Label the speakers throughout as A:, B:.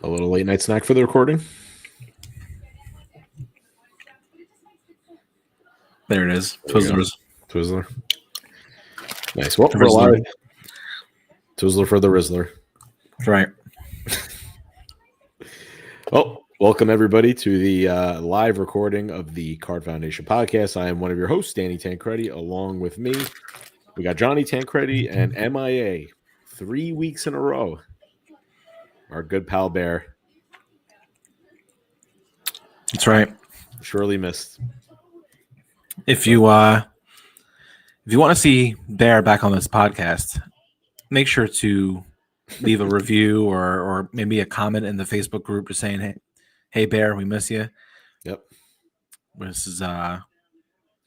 A: A little late night snack for the recording.
B: There it is.
A: There you go.
B: Twizzlers.
A: Twizzler. Nice. Well,
B: The
A: we're
B: Rizzler.
A: live. Twizzler for the Rizzler.
B: That's right.
A: Well, welcome everybody to the live recording of the Card Foundation podcast. I am one of your hosts, Danny Tancredi. Along with me, we got Johnny Tancredi and MIA 3 weeks in a row. Our good pal Bear.
B: That's right.
A: Surely missed.
B: If you want to see Bear back on this podcast, make sure to leave a review or maybe a comment in the Facebook group just saying, hey Bear, we miss you.
A: Yep.
B: This is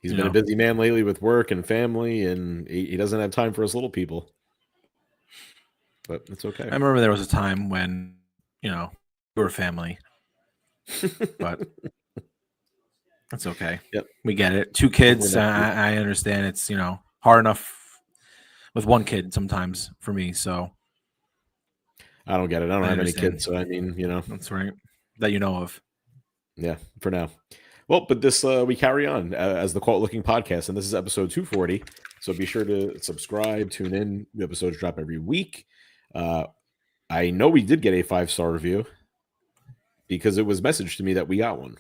A: He's been a busy man lately with work and family, and he doesn't have time for us little people. But it's okay.
B: I remember there was a time when, we were family. But that's okay.
A: Yep.
B: We get it. 2 kids, I understand it's, hard enough with 1 kid sometimes for me, so
A: I don't get it. I don't have any kids, so I mean,
B: That's right. That you know of.
A: Yeah, for now. Well, but this we carry on as the Quote Looking Podcast, and this is episode 240. So be sure to subscribe, tune in. The episodes drop every week. I know we did get a 5-star review because it was messaged to me that we got one.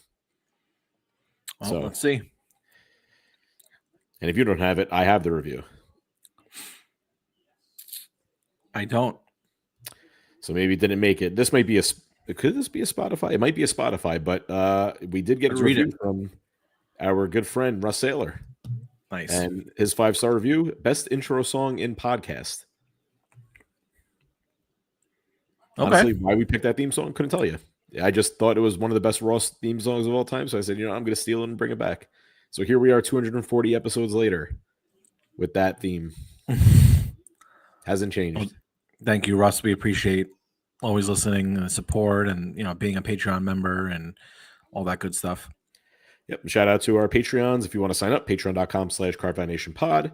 B: Well, so let's see.
A: And if you don't have it, I have the review.
B: I don't.
A: So maybe it didn't make it. This might be could this be a Spotify? It might be a Spotify, but we did get a review from our good friend Russ Saylor.
B: Nice.
A: And his 5-star review, best intro song in podcast.
B: Okay.
A: Honestly, why we picked that theme song, couldn't tell you. I just thought it was one of the best Ross theme songs of all time. So I said, I'm going to steal it and bring it back. So here we are 240 episodes later with that theme. Hasn't changed.
B: Well, thank you, Russ. We appreciate always listening and support and, being a Patreon member and all that good stuff.
A: Yep. Shout out to our Patreons. If you want to sign up, patreon.com/cardfoundationpod.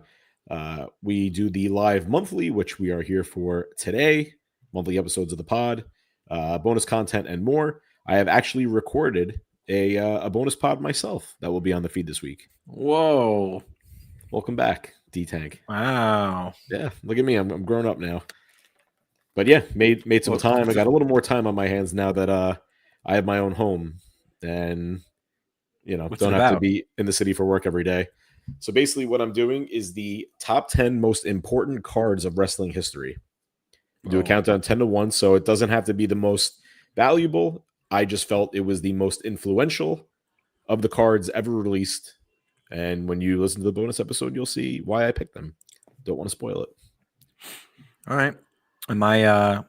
A: We do the live monthly, which we are here for today. Monthly episodes of the pod, bonus content, and more. I have actually recorded a bonus pod myself that will be on the feed this week.
B: Whoa.
A: Welcome back, D-Tank.
B: Wow.
A: Yeah, look at me. I'm grown up now. But yeah, made some time. I got a little more time on my hands now that I have my own home and, don't have to be in the city for work every day. So basically what I'm doing is the top 10 most important cards of wrestling history. Do a countdown 10 to 1, so it doesn't have to be the most valuable. I just felt it was the most influential of the cards ever released. And when you listen to the bonus episode, you'll see why I picked them. Don't want to spoil it.
B: All right. And my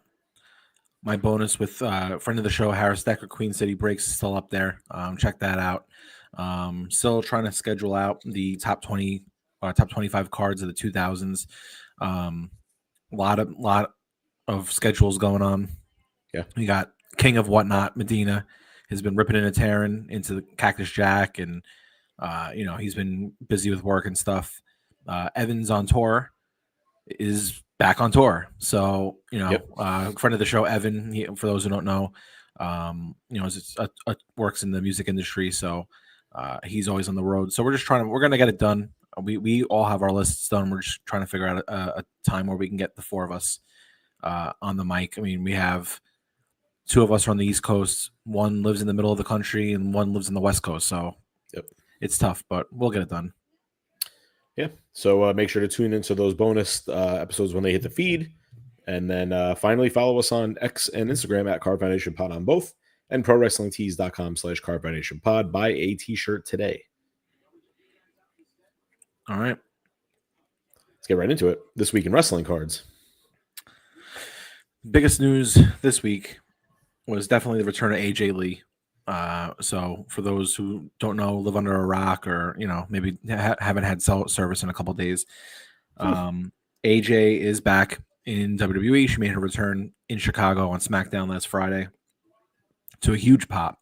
B: bonus with friend of the show, Harris Decker, Queen City Breaks, is still up there. Check that out. Still trying to schedule out the top 20, top 25 cards of the 2000s. Lot of schedules going on.
A: Yeah.
B: We got King of Whatnot, Medina, has been ripping and tearing into the Cactus Jack, and he's been busy with work and stuff. Evans on tour is back on tour. So, friend of the show, Evan, for those who don't know, works in the music industry. So he's always on the road. So we're going to get it done. We all have our lists done. We're just trying to figure out a time where we can get the 4 of us on the mic. I mean, we have 2 of us are on the East Coast. 1 lives in the middle of the country and 1 lives in the West Coast. So It's tough, but we'll get it done.
A: Yeah. So make sure to tune into those bonus episodes when they hit the feed. And then finally follow us on X and Instagram at Card Foundation Pod on both, and ProWrestlingTees.com/Card Foundation Pod. Buy a t-shirt today.
B: All right.
A: Let's get right into it. This week in wrestling cards.
B: Biggest news this week was definitely the return of AJ Lee. So for those who don't know, live under a rock, or maybe haven't had cell service in a couple of days, AJ is back in WWE. She made her return in Chicago on SmackDown last Friday to a huge pop.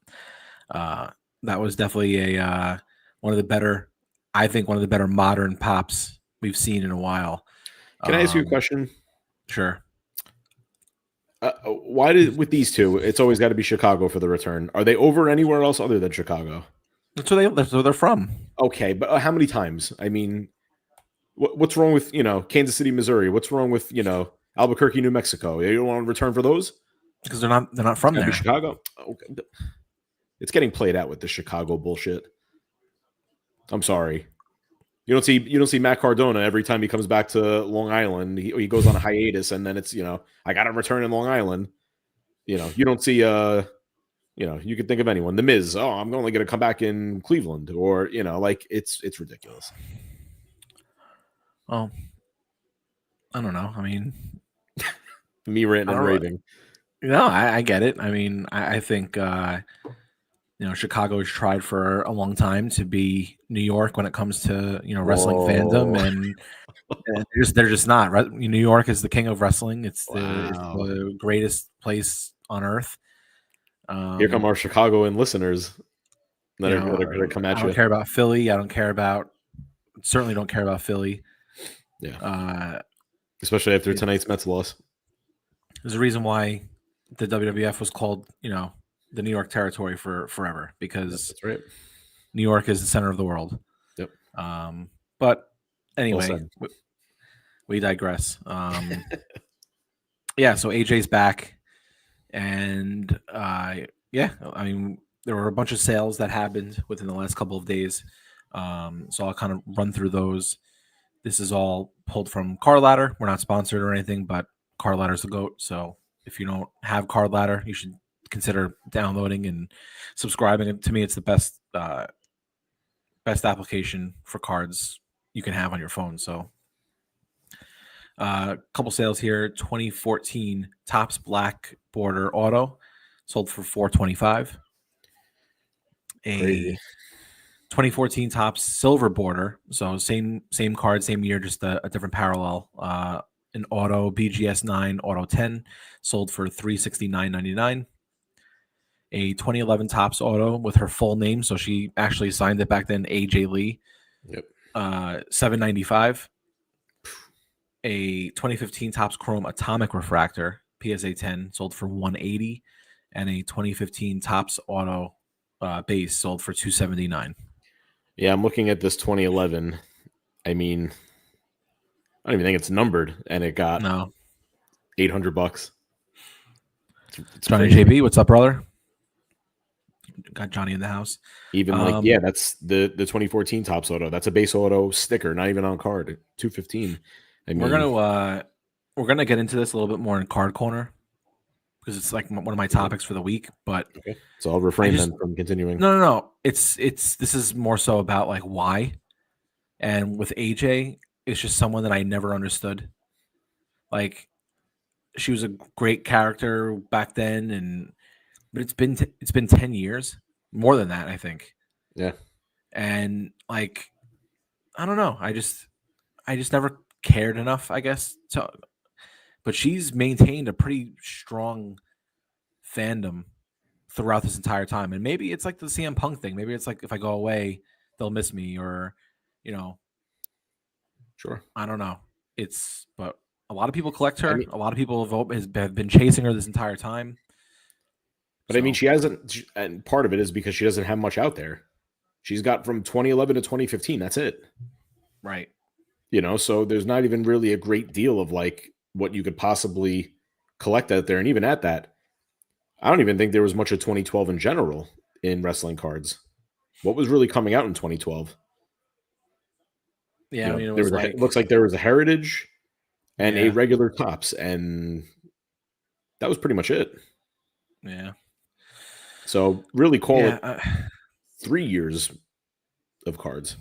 B: That was definitely one of the better modern pops we've seen in a while.
A: Can I ask you a question?
B: Sure.
A: Why did with these two? It's always got to be Chicago for the return. Are they over anywhere else other than Chicago?
B: That's where they're from.
A: Okay, but how many times? I mean, what's wrong with Kansas City, Missouri? What's wrong with Albuquerque, New Mexico? You don't want to return for those
B: because they're not from there.
A: Chicago. Okay. It's getting played out with the Chicago bullshit. I'm sorry. You don't see Matt Cardona every time he comes back to Long Island. He goes on a hiatus, and then it's I got to return in Long Island. You don't see you could think of anyone. The Miz. Oh, I'm only going to come back in Cleveland, or like it's ridiculous.
B: Well, I don't know. I mean,
A: me ranting and raving.
B: No, I get it. I mean, I think Chicago has tried for a long time to be New York when it comes to wrestling fandom, and they're just not. New York is the king of wrestling. It's the greatest place on earth.
A: Here come our Chicagoan listeners that are going to come at you.
B: I don't care about Philly. Certainly don't care about Philly.
A: Yeah. Especially after tonight's Mets loss.
B: There's a reason why the WWF was called, the New York territory for forever, because
A: that's right.
B: New York is the center of the world.
A: Yep.
B: But anyway, we digress. Yeah. So AJ's back, and I mean, there were a bunch of sales that happened within the last couple of days. So I'll kind of run through those. This is all pulled from Card Ladder. We're not sponsored or anything, but Card Ladder's the GOAT. So if you don't have Card Ladder, you should consider downloading and subscribing. To me, it's the best application for cards you can have on your phone. So a couple sales here. 2014 Topps Black Border Auto sold for $425.
A: Crazy.
B: 2014 Topps Silver Border, so same card, same year, just a different parallel. An Auto BGS 9 Auto 10 sold for $369.99. A 2011 Topps Auto with her full name, so she actually signed it back then, AJ Lee.
A: Yep.
B: $795. A 2015 Topps Chrome Atomic Refractor PSA 10 sold for $180, and a 2015 Topps Auto base sold for $279.
A: Yeah, I'm looking at this 2011. I mean, I don't even think it's numbered, and it got $800. It's
B: Johnny crazy. JB, what's up, brother? Got Johnny in the house.
A: Even that's the 2014 Topps Auto. That's a base auto sticker, not even on card. $215. I mean,
B: we're gonna get into this a little bit more in Card Corner, because it's like one of my topics for the week. But
A: okay. So I'll refrain then from continuing.
B: No. This is more so about like why. And with AJ, it's just someone that I never understood. Like, she was a great character back then, but it's been 10 years, more than that, I think.
A: Yeah.
B: And like, I don't know. I just never cared enough, I guess. But she's maintained a pretty strong fandom throughout this entire time. And maybe it's like the CM Punk thing. Maybe it's like, if I go away, they'll miss me, or,
A: Sure.
B: I don't know. But a lot of people collect her. I mean, a lot of people have been chasing her this entire time.
A: But I mean, she hasn't, and part of it is because she doesn't have much out there. She's got from 2011 to 2015. That's it.
B: Right.
A: So there's not even really a great deal of like what you could possibly collect out there. And even at that, I don't even think there was much of 2012 in general in wrestling cards. What was really coming out in 2012?
B: Yeah, I mean,
A: it looks like there was a Heritage and a regular Topps, and that was pretty much it.
B: Yeah.
A: So really call it 3 years of cards.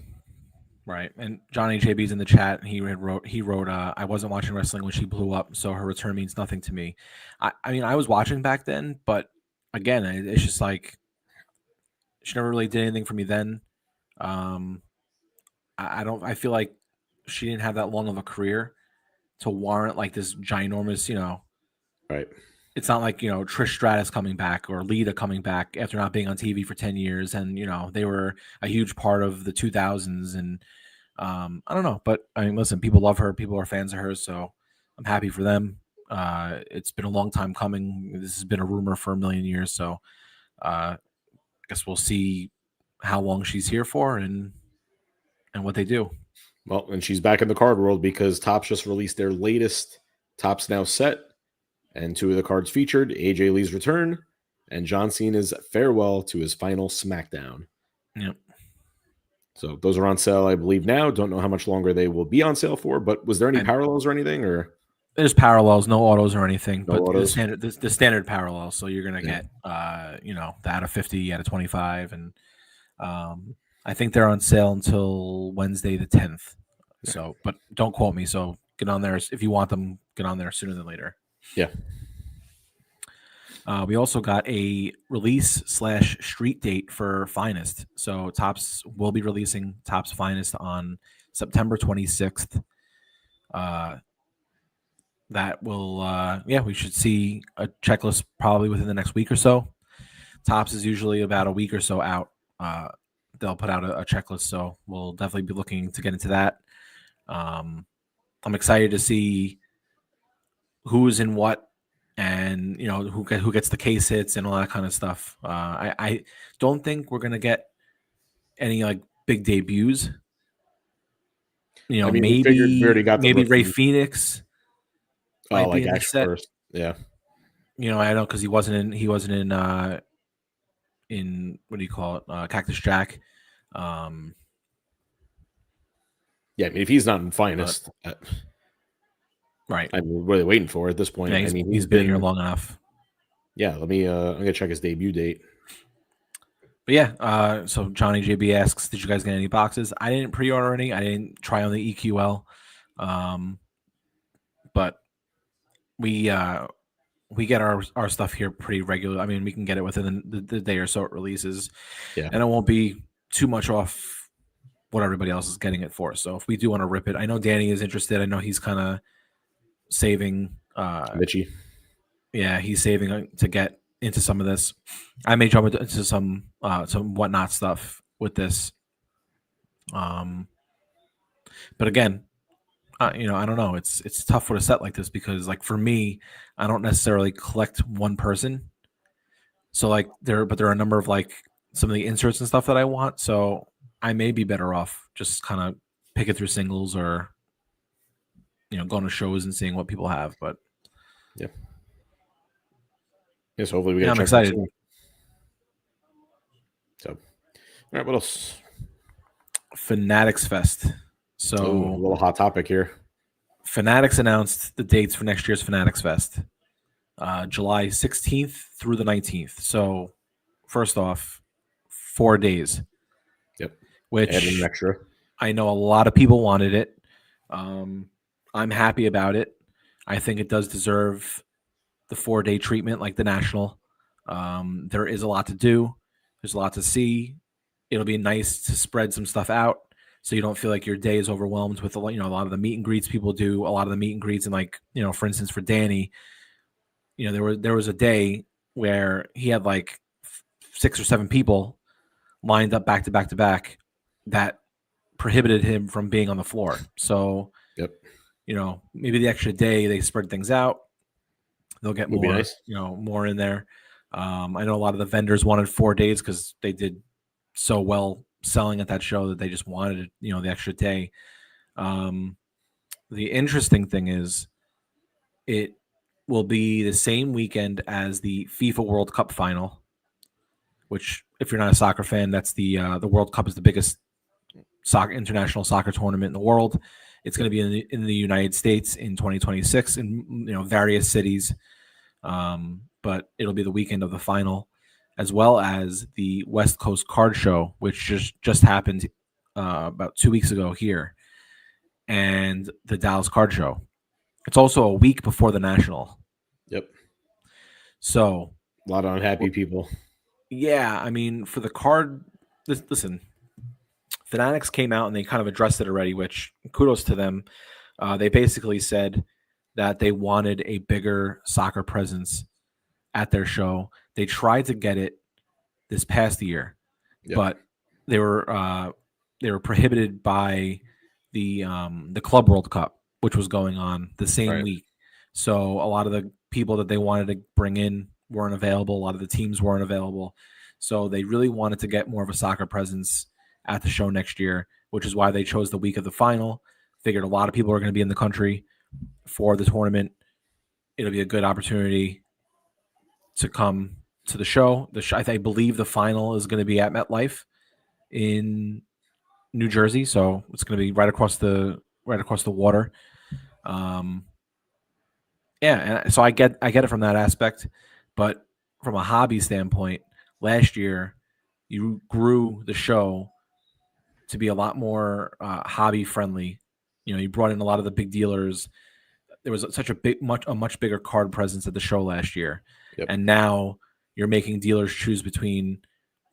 B: Right. And Johnny JB's in the chat. He wrote, I wasn't watching wrestling when she blew up, so her return means nothing to me. I mean, I was watching back then, but again, it's just like, she never really did anything for me then. I feel like she didn't have that long of a career to warrant like this ginormous,
A: Right.
B: It's not like, Trish Stratus coming back or Lita coming back after not being on TV for 10 years. And, they were a huge part of the 2000s. And I don't know. But, I mean, listen, people love her. People are fans of hers. So I'm happy for them. It's been a long time coming. This has been a rumor for a million years. So I guess we'll see how long she's here for and what they do.
A: Well, and she's back in the card world because Topps just released their latest Topps Now set, and 2 of the cards featured AJ Lee's return and John Cena's farewell to his final SmackDown.
B: Yep.
A: So those are on sale, I believe, now. Don't know how much longer they will be on sale for, but was there any parallels or anything? Or
B: there's parallels, no autos or anything,
A: no
B: but
A: autos?
B: the standard parallels. So you're gonna get the out of 50, out of 25, and I think they're on sale until Wednesday the 10th. So, but don't quote me. So get on there if you want them. Get on there sooner than later.
A: Yeah.
B: We also got a release/street date for Finest. So Topps will be releasing Topps Finest on September 26th. That will, we should see a checklist probably within the next week or so. Topps is usually about a week or so out. They'll put out a checklist, so we'll definitely be looking to get into that. I'm excited to see who's in what, and who gets the case hits and all that kind of stuff. I don't think we're gonna get any like big debuts. Maybe we already got maybe Ray Phoenix.
A: Oh, like actual first, yeah.
B: I know because he wasn't in what do you call it, Cactus Jack.
A: Yeah, I mean, if he's not in Finest,
B: right?
A: I'm really waiting for at this point.
B: Yeah, he's been here long enough.
A: Yeah, I'm gonna check his debut date.
B: But yeah, so Johnny JB asks, did you guys get any boxes? I didn't pre-order any. I didn't try on the EQL, but we get our stuff here pretty regularly. I mean, we can get it within the day or so it releases, and it won't be too much off what everybody else is getting it for. So if we do want to rip it, I know Danny is interested. I know he's kind of saving.
A: Mitchie.
B: Yeah, he's saving to get into some of this. I may jump into some whatnot stuff with this. But again, I don't know. It's tough with a set like this because, like, for me, I don't necessarily collect one person. So like there are a number of like some of the inserts and stuff that I want. So I may be better off just kind of picking through singles or going to shows and seeing what people have. But
A: yeah. Yes, hopefully we get.
B: I'm excited.
A: So, all right, what else?
B: Fanatics Fest. So
A: a little hot topic here.
B: Fanatics announced the dates for next year's Fanatics Fest, July 16th through the 19th. So, first off, 4 days.
A: Yep.
B: Which
A: added an extra.
B: I know a lot of people wanted it. I'm happy about it. I think it does deserve the 4-day treatment like the National. There is a lot to do. There's a lot to see. It'll be nice to spread some stuff out so you don't feel like your day is overwhelmed with a lot of the meet and greets people do, a lot of the meet and greets. And like, for instance, for Danny, there was a day where he had like 6 or 7 people lined up back to back to back that prohibited him from being on the floor. So,
A: yep.
B: Maybe the extra day they spread things out. They'll get more,
A: nice.
B: More in there. I know a lot of the vendors wanted 4 days because they did so well selling at that show that they just wanted, the extra day. The interesting thing is it will be the same weekend as the FIFA World Cup final, which if you're not a soccer fan, that's the World Cup is the biggest international soccer tournament in the world. It's going to be in the United States in 2026 in various cities. But it'll be the weekend of the final, as well as the West Coast Card Show, which just happened about 2 weeks ago here, and the Dallas Card Show. It's also a week before the National.
A: Yep.
B: So
A: a lot of unhappy people.
B: Yeah, I mean, for the card, listen, Fanatics came out and they kind of addressed it already, which kudos to them. They basically said that they wanted a bigger soccer presence at their show. They tried to get it this past year, but they were prohibited by the Club World Cup, which was going on the same week. So a lot of the people that they wanted to bring in weren't available. A lot of the teams weren't available. So they really wanted to get more of a soccer presence at the show next year, which is why they chose the week of the final. Figured a lot of people are going to be in the country for the tournament. It'll be a good opportunity to come to the show. I believe the final is going to be at MetLife in New Jersey, so it's going to be right across the water. Yeah, and so I get it from that aspect, but from a hobby standpoint, last year you grew the show to be a lot more hobby friendly. You brought in a lot of the big dealers. There was such a much bigger card presence at the show last year, and now you're making dealers choose between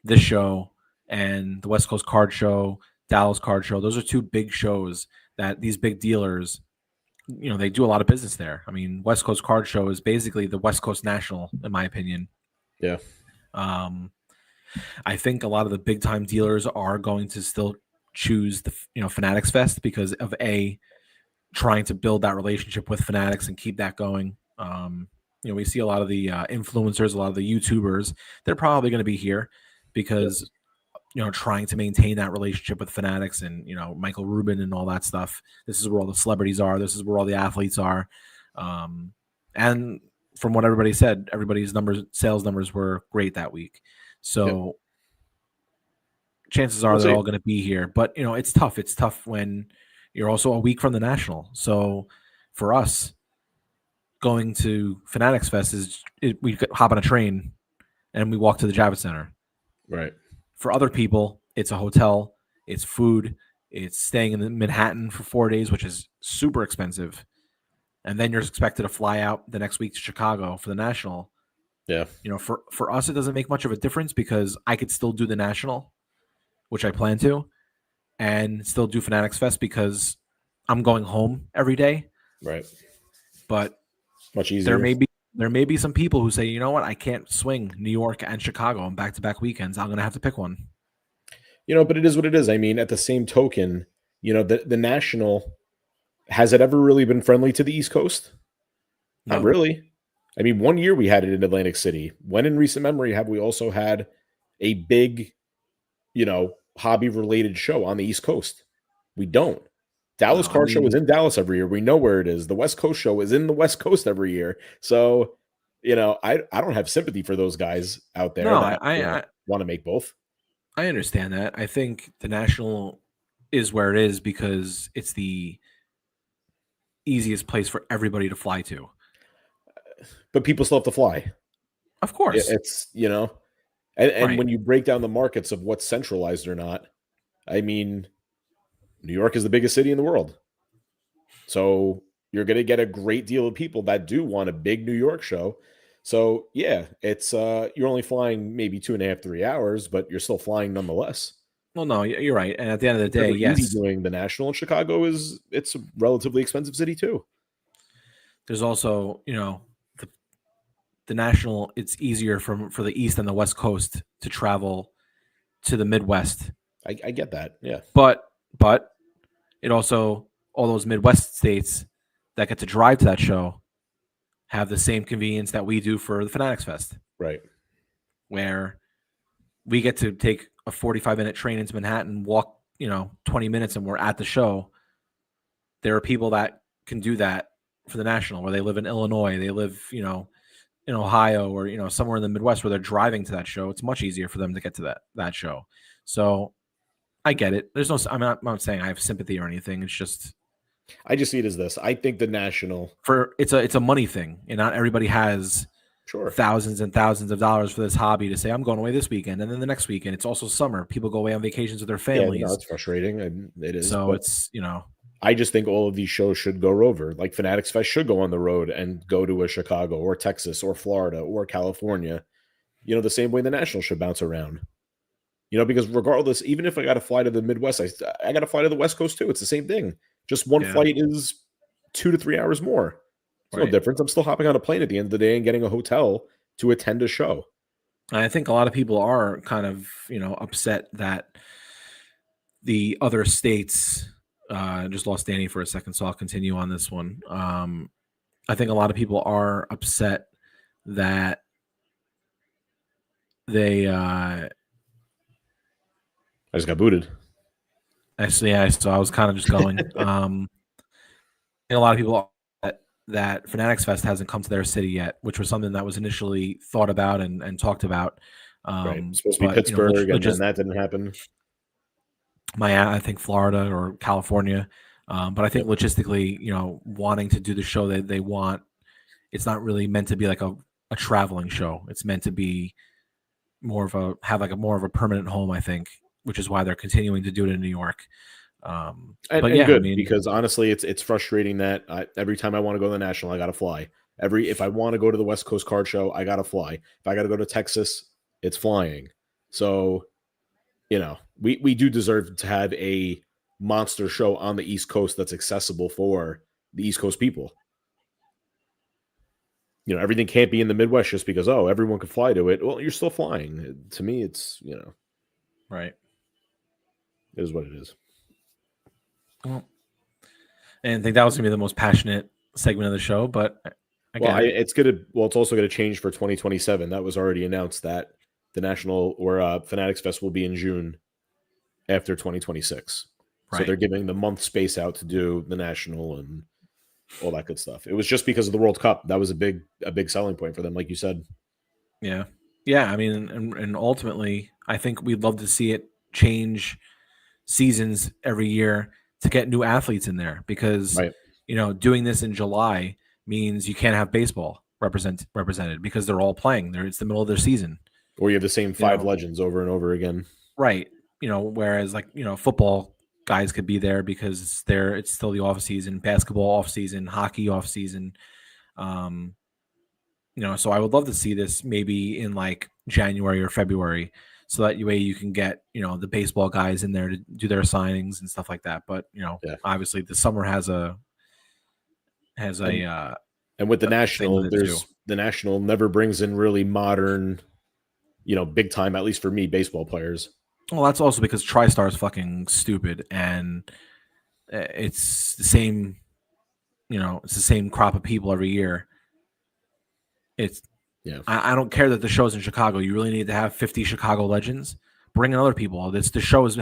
B: this show and the West Coast Card Show, Dallas Card Show. Those are two big shows that these big dealers, they do a lot of business there. I mean, West Coast Card Show is basically the West Coast National, in my opinion.
A: Yeah.
B: I think a lot of the big time dealers are going to still choose the Fanatics Fest because of trying to build that relationship with Fanatics and keep that going. We see a lot of the influencers, a lot of the YouTubers. They're probably going to be here because trying to maintain that relationship with Fanatics and Michael Rubin and all that stuff. This is where all the celebrities are. This is where all the athletes are. And from what everybody said, everybody's sales numbers were great that week. So chances are they're all going to be here. But it's tough. It's tough when you're also a week from the National. So for us, going to Fanatics Fest we hop on a train and we walk to the Javits Center.
A: Right.
B: For other people, it's a hotel, it's food, it's staying in Manhattan for 4 days, which is super expensive. And then you're expected to fly out the next week to Chicago for the National.
A: Yeah.
B: For us, it doesn't make much of a difference because I could still do the National, which I plan to, and still do Fanatics Fest because I'm going home every day.
A: Right.
B: But
A: much easier.
B: There may be some people who say, you know what, I can't swing New York and Chicago on back-to-back weekends. I'm going to have to pick one.
A: But it is what it is. I mean, at the same token, the National, has it ever really been friendly to the East Coast? No. Not really. I mean, 1 year we had it in Atlantic City. When in recent memory have we also had a big, hobby-related show on the East Coast? We don't. Dallas Card Show is in Dallas every year. We know where it is. The West Coast Show is in the West Coast every year. So, I don't have sympathy for those guys out there that want to make both.
B: I understand that. I think the National is where it is because it's the easiest place for everybody to fly to.
A: But people still have to fly.
B: Of course.
A: It's, and right. When you break down the markets of what's centralized or not, I mean, New York is the biggest city in the world. So you're going to get a great deal of people that do want a big New York show. So it's you're only flying maybe 2.5, 3 hours, but you're still flying nonetheless.
B: Well, no, you're right. And at the end of the day, yes,
A: easy doing the National in Chicago it's a relatively expensive city too.
B: There's also, the National, it's easier for the East and the West Coast to travel to the Midwest.
A: I get that. Yeah.
B: But it also, all those Midwest states that get to drive to that show have the same convenience that we do for the Fanatics Fest.
A: Right.
B: Where we get to take a 45-minute train into Manhattan, walk, 20 minutes, and we're at the show. There are people that can do that for the National, where they live in Illinois, they live, in Ohio, or, somewhere in the Midwest where they're driving to that show. It's much easier for them to get to that show. So I get it. I'm not saying I have sympathy or anything. It's just,
A: I just see it as this. I think the National,
B: it's a money thing, and not everybody has thousands and thousands of dollars for this hobby to say, I'm going away this weekend, and then the next weekend. It's also summer. People go away on vacations with their families.
A: Yeah, it's frustrating. It is.
B: So it's,
A: I just think all of these shows should go over. Like Fanatics Fest should go on the road and go to a Chicago or Texas or Florida or California, the same way the National should bounce around. Because regardless, even if I got to fly to the Midwest, I got to fly to the West Coast too. It's the same thing. Just one flight is 2 to 3 hours more. There's no difference. I'm still hopping on a plane at the end of the day and getting a hotel to attend a show.
B: I think a lot of people are kind of, upset that the other states, just lost Danny for a second, so I'll continue on this one. I think a lot of people are upset that they
A: I just got booted.
B: actually, yeah, so I was kind of just going. And a lot of people that Fanatics Fest hasn't come to their city yet, which was something that was initially thought about and talked about.
A: Right. It's supposed to be Pittsburgh, and then that didn't happen.
B: I think Florida or California. But I think logistically, wanting to do the show that they want, it's not really meant to be like a traveling show. It's meant to be more of a permanent home, I think, which is why they're continuing to do it in New York.
A: Because honestly, it's frustrating that every time I want to go to the National, I got to fly. If I want to go to the West Coast Card Show, I got to fly. If I got to go to Texas, it's flying. So, we do deserve to have a monster show on the East Coast that's accessible for the East Coast people. Everything can't be in the Midwest just because, everyone can fly to it. Well, you're still flying. To me, it's,
B: right.
A: It is what it is.
B: Well, and I think that was going to be the most passionate segment of the show, but
A: it's also going to change for 2027. That was already announced that the National or Fanatics Fest will be in June after 2026. Right. So they're giving the month space out to do the National and all that good stuff. It was just because of the World Cup. That was a big selling point for them, like you said.
B: Yeah. Yeah. I mean, and ultimately, I think we'd love to see it change seasons every year to get new athletes in there because, doing this in July means you can't have baseball represented because they're all playing there. It's the middle of their season.
A: Or you have the same five legends over and over again.
B: Right. Whereas football guys could be there because it's still the off season, basketball off season, hockey off season. So I would love to see this maybe in like January or February, so that way you can get the baseball guys in there to do their signings and stuff like that. But obviously the summer has and
A: with the National, the National never brings in really modern, big time, at least for me, baseball players.
B: Well, that's also because TriStar is fucking stupid, and it's the same, it's the same crop of people every year. I don't care that the show's in Chicago. You really need to have 50 Chicago legends. Bring in other people. The show it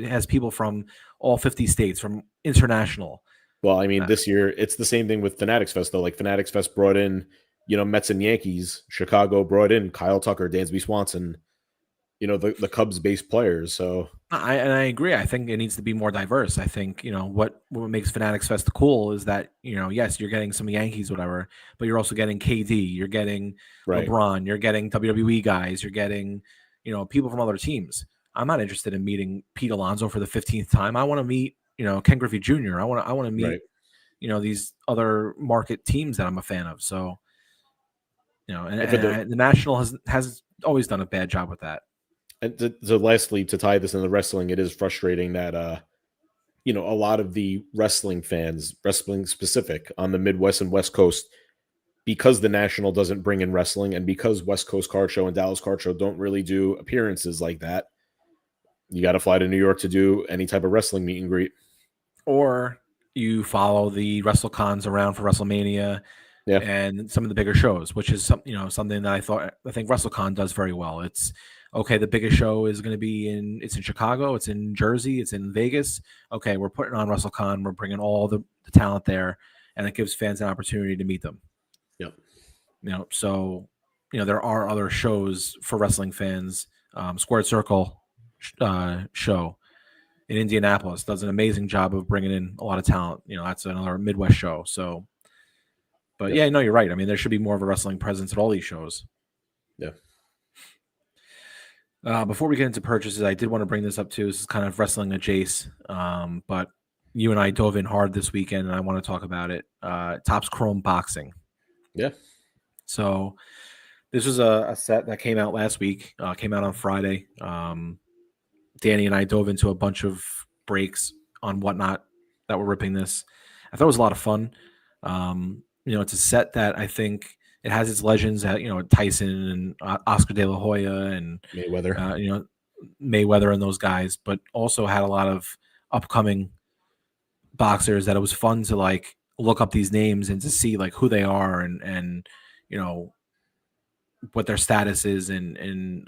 B: has people from all 50 states, from international.
A: Well, I mean, this year it's the same thing with Fanatics Fest though. Like Fanatics Fest brought in, Mets and Yankees. Chicago brought in Kyle Tucker, Dansby Swanson. The Cubs-based players. So
B: I agree. I think it needs to be more diverse. I think what makes Fanatics Fest cool is that yes, you're getting some Yankees, whatever, but you're also getting KD, you're getting LeBron, you're getting WWE guys, you're getting people from other teams. I'm not interested in meeting Pete Alonso for the 15th time. I want to meet Ken Griffey Jr. I want to meet these other market teams that I'm a fan of. So and the National has always done a bad job with that.
A: And lastly, to tie this into wrestling, it is frustrating that, a lot of the wrestling fans, wrestling specific on the Midwest and West Coast, because the National doesn't bring in wrestling and because West Coast Card Show and Dallas Card Show don't really do appearances like that, you got to fly to New York to do any type of wrestling meet and greet.
B: Or you follow the WrestleCons around for WrestleMania and some of the bigger shows, which is something that I think WrestleCon does very well. It's okay, the biggest show is going to be in Chicago, it's in Jersey, it's in Vegas. Okay, we're putting on WrestleCon, we're bringing all the talent there, and it gives fans an opportunity to meet them.
A: Yep.
B: So there are other shows for wrestling fans. Squared Circle show in Indianapolis does an amazing job of bringing in a lot of talent. That's another Midwest show. So, but you're right. I mean, there should be more of a wrestling presence at all these shows.
A: Yeah.
B: Before we get into purchases, I did want to bring this up too. This is kind of wrestling adjacent, but you and I dove in hard this weekend, and I want to talk about it. Topps Chrome Boxing.
A: Yeah.
B: So this was a set that came out last week. Came out on Friday. Danny and I dove into a bunch of breaks on Whatnot that were ripping this. I thought it was a lot of fun. It's a set that I think it has its legends at Tyson and Oscar De La Hoya and
A: Mayweather,
B: Mayweather and those guys, but also had a lot of upcoming boxers that it was fun to like look up these names and to see like who they are and you know what their status is and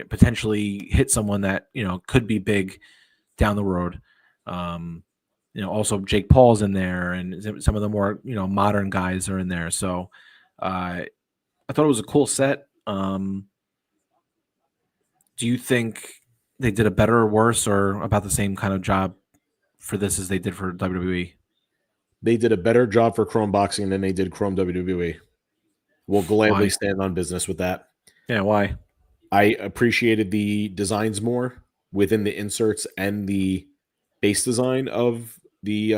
B: potentially hit someone that could be big down the road. Also Jake Paul's in there, and some of the more modern guys are in there. So I thought it was a cool set. Do you think they did a better or worse or about the same kind of job for this as they did for WWE?
A: They did a better job for Chrome Boxing than they did Chrome WWE. We'll gladly stand on business with that.
B: Yeah, why?
A: I appreciated the designs more within the inserts and the base design of the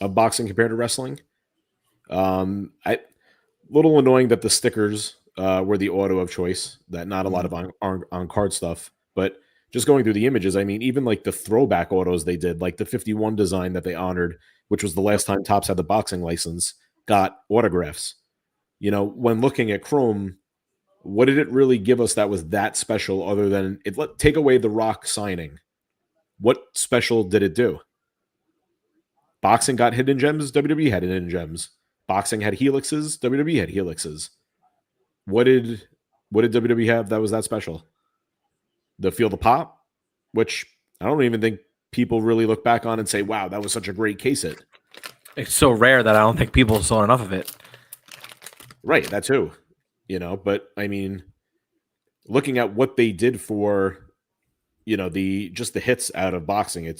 A: of boxing compared to wrestling. Little annoying that the stickers were the auto of choice, that not a lot of on card stuff. But just going through the images, I mean, even like the throwback autos they did, like the 51 design that they honored, which was the last time Topps had the boxing license, got autographs. When looking at Chrome, what did it really give us that was that special other than take away the Rock signing? What special did it do? Boxing got hidden gems, WWE had hidden gems. Boxing had helixes, WWE had helixes. What did WWE have that was that special? The Feel the Pop, which I don't even think people really look back on and say, wow, that was such a great case hit.
B: It's so rare that I don't think people saw enough of it.
A: Right, that too. But I mean, looking at what they did for, the hits out of boxing,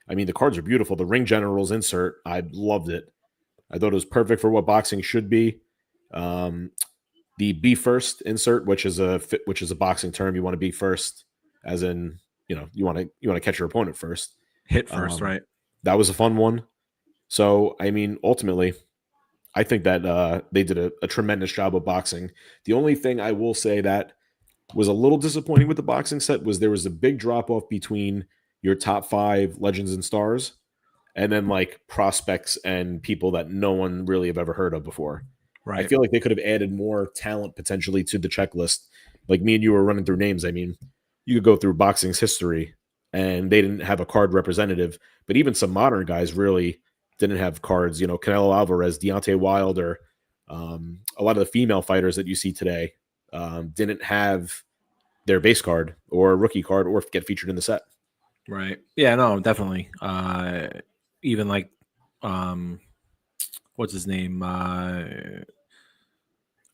A: the cards are beautiful. The Ring Generals insert, I loved it. I thought it was perfect for what boxing should be. The be first insert, which is a boxing term, you want to be first, as in, you want to catch your opponent first,
B: hit first, right?
A: That was a fun one. So, I mean, ultimately, I think that they did a tremendous job of boxing. The only thing I will say that was a little disappointing with the boxing set was there was a big drop off between your top 5 legends and stars and then like prospects and people that no one really have ever heard of before.
B: Right.
A: I feel like they could have added more talent potentially to the checklist. Like me and you were running through names. I mean, you could go through boxing's history and they didn't have a card representative, but even some modern guys really didn't have cards. Canelo Alvarez, Deontay Wilder, a lot of the female fighters that you see today didn't have their base card or rookie card or get featured in the set.
B: Right. Yeah, no, definitely. Even like, what's his name?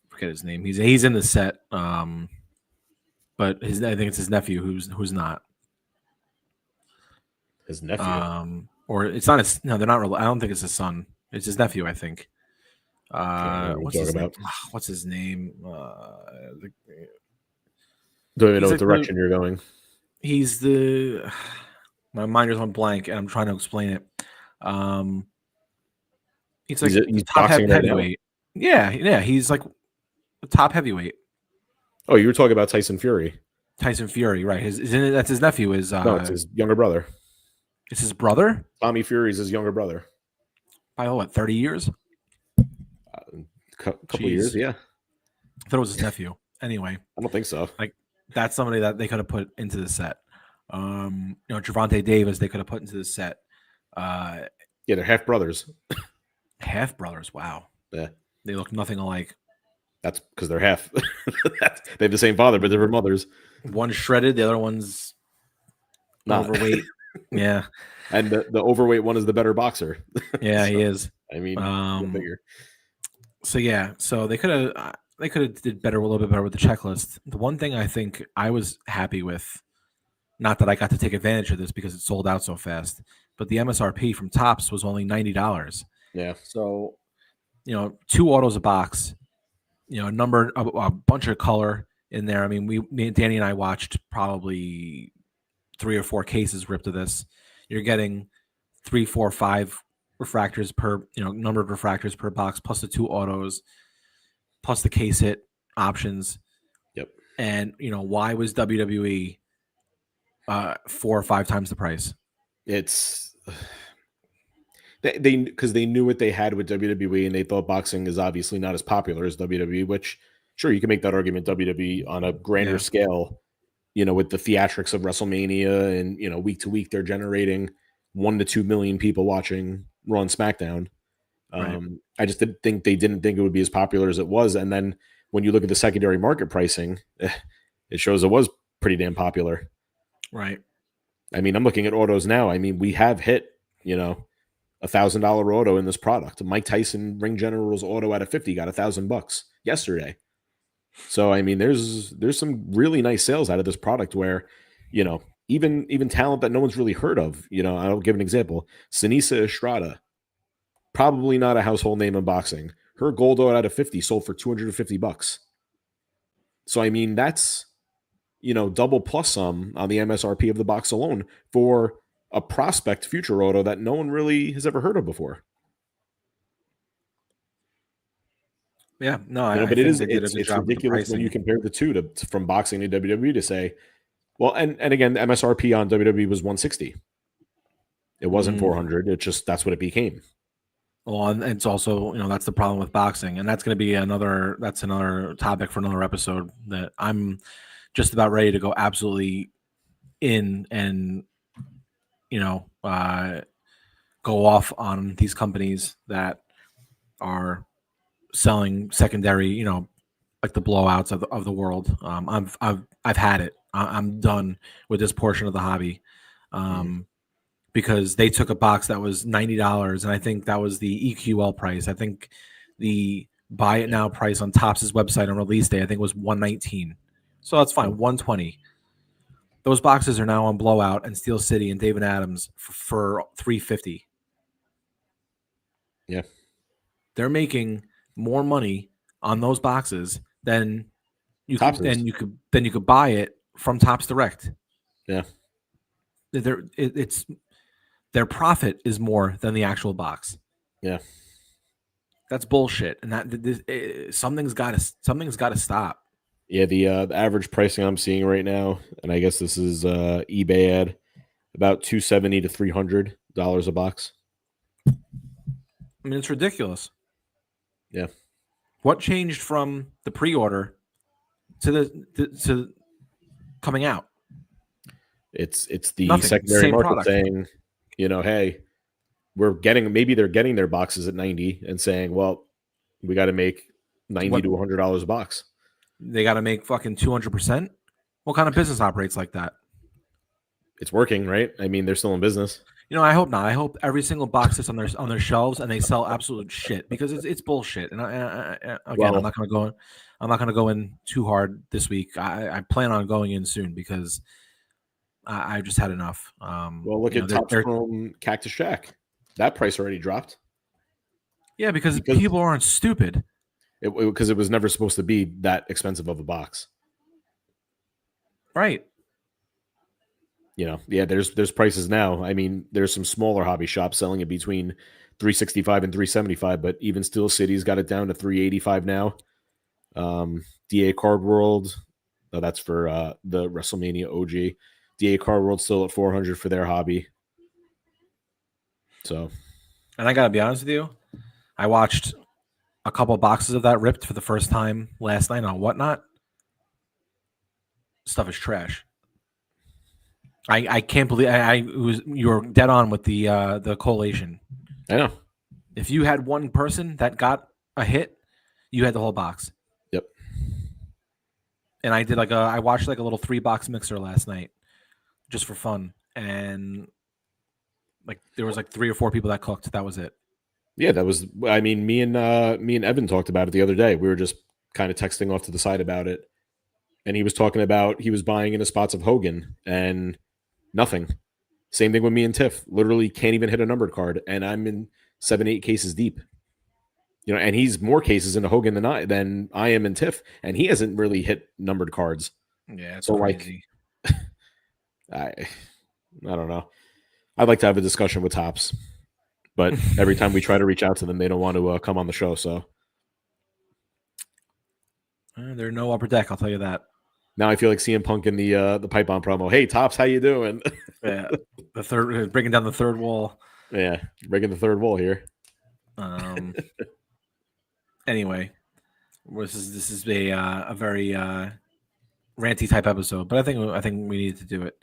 B: Forget his name. He's in the set. But I think it's his nephew who's not.
A: His nephew.
B: Or it's not his. No, they're not. I don't think it's his son. It's his nephew, I think. What's his name? What's his name?
A: Don't even know what direction you're going.
B: He's the. My mind is on blank, and I'm trying to explain it. He's top heavyweight. Yeah, he's like the top heavyweight.
A: Oh, you were talking about Tyson Fury.
B: Tyson Fury, right? That's his nephew.
A: No, it's his younger brother.
B: It's his brother?
A: Tommy Fury's his younger brother.
B: By what, 30 years?
A: Couple of years, yeah.
B: I thought it was his nephew. Anyway.
A: I don't think so.
B: Like, that's somebody that they could have put into the set. Gervonta Davis, they could have put into the set.
A: Yeah, they're half brothers.
B: Half brothers, wow.
A: Yeah.
B: They look nothing alike.
A: That's because they're half. They have the same father, but different mothers.
B: One's shredded, the other one's not overweight. Yeah.
A: And the overweight one is the better boxer.
B: Yeah, he is.
A: I mean, bigger.
B: So yeah, so they could have did better, a little bit better with the checklist. The one thing I think I was happy with, not that I got to take advantage of this because it sold out so fast, but the MSRP from Topps was only $90.
A: Yeah.
B: So, 2 autos a box, a bunch of color in there. I mean, Danny and I watched probably 3 or 4 cases ripped of this. You're getting 3, 4, 5 refractors per, numbered refractors per box, plus the 2 autos, plus the case hit options.
A: Yep.
B: And, why was WWE 4 or 5 times the price?
A: It's because they knew what they had with WWE and they thought boxing is obviously not as popular as WWE, which sure, you can make that argument. WWE on a grander scale, with the theatrics of WrestleMania and, week to week, they're generating 1 to 2 million people watching Raw and SmackDown.
B: Right.
A: I just didn't think it would be as popular as it was. And then when you look at the secondary market pricing, it shows it was pretty damn popular.
B: Right.
A: I mean, I'm looking at autos now. I mean, we have hit, $1,000 auto in this product. Mike Tyson Ring General's auto out of 50 got $1,000 yesterday. So I mean, there's some really nice sales out of this product where, even talent that no one's really heard of. I'll give an example. Sinisa Estrada, probably not a household name in boxing. Her gold out of 50 sold for $250. So I mean, that's double plus some on the MSRP of the box alone for a prospect future auto that no one really has ever heard of before.
B: Yeah, no,
A: But
B: I think they did a
A: it's
B: good job with the
A: ridiculous when you
B: pricing.
A: compare the two from boxing to WWE to say, well, and again, the MSRP on WWE was 160. It wasn't 400. It just that's what it became.
B: Well, and it's also, that's the problem with boxing, and that's going to be another topic for another episode that I'm just about ready to go absolutely in and go off on these companies that are selling secondary, like the blowouts of the world. I've had it. I'm done with this portion of the hobby. Because they took a box that was $90, and I think that was the EQL price. I think the buy it now price on Topps' website on release day, I think, was $119. So that's fine, $120. Those boxes are now on Blowout and Steel City and David Adams for $350.
A: Yeah,
B: they're making more money on those boxes than you could buy it from Topps Direct.
A: Yeah,
B: it's their profit is more than the actual box.
A: Yeah,
B: that's bullshit, and something's got to stop.
A: Yeah, the average pricing I'm seeing right now, and I guess this is eBay ad, about $270 to $300 a box.
B: I mean, it's ridiculous.
A: Yeah.
B: What changed from the pre-order to coming out?
A: It's the
B: Nothing.
A: Secondary
B: Same
A: market
B: product.
A: saying, hey, maybe they're getting their boxes at 90 and saying, well, we got to make $90 to $100 a box.
B: They got to make fucking 200%. What kind of business operates like that?
A: It's working, right? I mean, they're still in business.
B: I hope not. I hope every single box is on their shelves and they sell absolute shit, because it's bullshit. And again, I'm not going to go in too hard this week. I plan on going in soon because I just had enough.
A: Well, look at Topps Chrome Cactus Jack. That price already dropped.
B: Yeah, because people aren't stupid.
A: Because it was never supposed to be that expensive of a box.
B: Right.
A: Yeah, there's prices now. I mean, there's some smaller hobby shops selling it between $365 and $375, but even Steel City's got it down to $385 now. DA Card World, that's for the WrestleMania OG. DA Card World still at $400 for their hobby. So,
B: and I gotta be honest with you, I watched a couple of boxes of that ripped for the first time last night on Whatnot. Stuff is trash. I can't believe you were dead on with the collation.
A: I know.
B: If you had one person that got a hit, you had the whole box.
A: Yep.
B: And I watched like a little 3-box mixer last night just for fun, and like there was like 3 or 4 people that cooked. That was it.
A: Yeah, that was. I mean, me and Evan talked about it the other day. We were just kind of texting off to the side about it, and he was talking about he was buying into spots of Hogan and nothing. Same thing with me and Tiff. Literally can't even hit a numbered card, and I'm in 7-8 cases deep. And he's more cases into Hogan than I am in Tiff, and he hasn't really hit numbered cards.
B: Yeah, it's
A: so
B: crazy.
A: I don't know. I'd like to have a discussion with Topps, but every time we try to reach out to them, they don't want to come on the show. So
B: they're no upper deck, I'll tell you that.
A: Now I feel like CM Punk in the pipe bomb promo. Hey, Topps, how you doing?
B: Yeah, the third, breaking down the third wall.
A: Yeah, breaking the third wall here.
B: Anyway, this is a very ranty type episode, but I think we need to do it.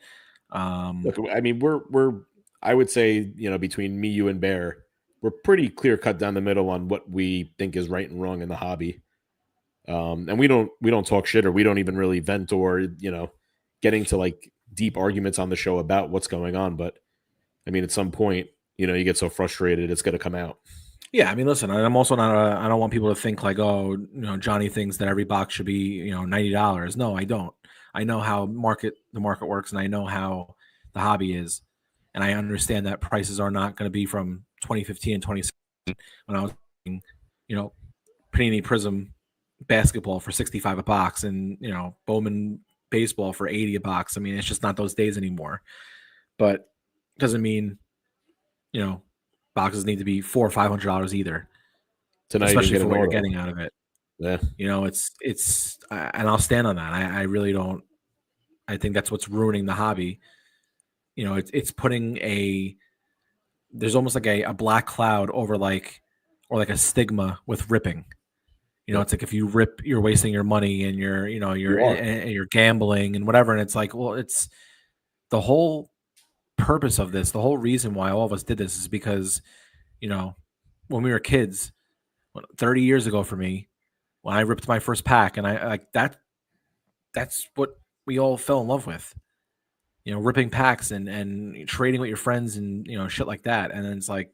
A: Look, I mean, we're I would say between me, you, and Bear, we're pretty clear cut down the middle on what we think is right and wrong in the hobby. And we don't talk shit, or we don't even really vent, or getting to like deep arguments on the show about what's going on. But I mean, at some point, you get so frustrated, it's going to come out.
B: Yeah, I mean, listen, I'm also not. I don't want people to think like, oh, Johnny thinks that every box should be, $90. No, I don't. I know how the market works, and I know how the hobby is, and I understand that prices are not going to be from 2015 and 2016 when I was, Panini Prism basketball for 65 a box, and Bowman baseball for 80 a box. I mean, it's just not those days anymore. But doesn't mean, boxes need to be $400 or $500 either.
A: Tonight,
B: especially for what you're getting out of it.
A: Yeah,
B: it's and I'll stand on that. I really don't. I think that's what's ruining the hobby. It's putting there's almost like a black cloud over or like a stigma with ripping. It's like if you rip, you're wasting your money, and you're gambling and whatever. And it's like, well, it's the whole purpose of this. The whole reason why all of us did this is because, when we were kids, 30 years ago for me, when I ripped my first pack, and I like that's what we all fell in love with, ripping packs and trading with your friends and, shit like that. And then it's like,